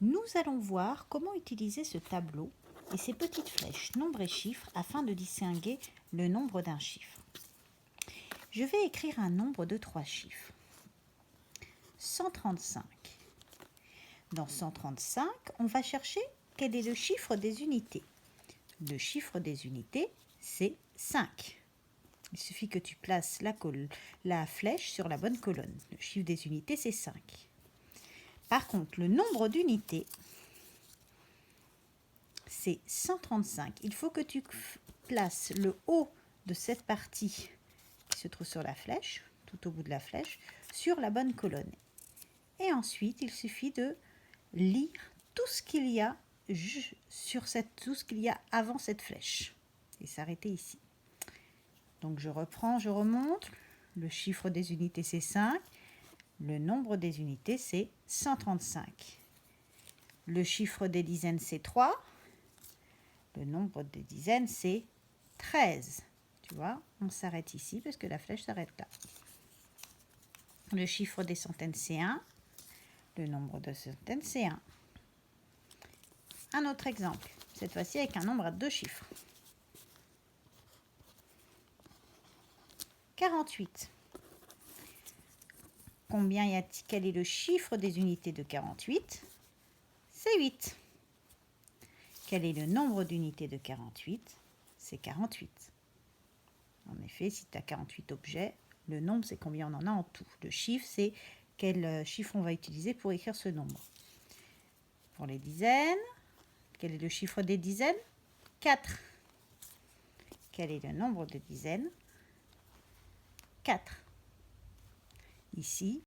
Nous allons voir comment utiliser ce tableau et ces petites flèches nombre et chiffres afin de distinguer le nombre d'un chiffre. Je vais écrire un nombre de 3 chiffres. 135. Dans 135, on va chercher quel est le chiffre des unités. Le chiffre des unités, c'est 5. Il suffit que tu places la flèche sur la bonne colonne. Le chiffre des unités, c'est 5. Par contre, le nombre d'unités, c'est 135. Il faut que tu places le haut de cette partie qui se trouve sur la flèche, tout au bout de la flèche, sur la bonne colonne. Et ensuite, il suffit de lire tout ce qu'il y a tout ce qu'il y a avant cette flèche et s'arrêter ici. Donc je reprends, je remonte. Le chiffre des unités, c'est 5. Le nombre des unités, c'est 135. Le chiffre des dizaines, c'est 3. Le nombre des dizaines, c'est 13. Tu vois, on s'arrête ici parce que la flèche s'arrête là. Le chiffre des centaines, c'est 1. Le nombre de centaines, c'est 1. Un autre exemple, cette fois-ci avec un nombre à 2 chiffres. 48. Combien y a-t-il? Quel est le chiffre des unités de 48? C'est 8. Quel est le nombre d'unités de 48? C'est 48. En effet, si tu as 48 objets, le nombre, c'est combien on en a en tout. Le chiffre, c'est quel chiffre on va utiliser pour écrire ce nombre. Pour les dizaines, quel est le chiffre des dizaines? 4. Quel est le nombre de dizaines? 4. Ici,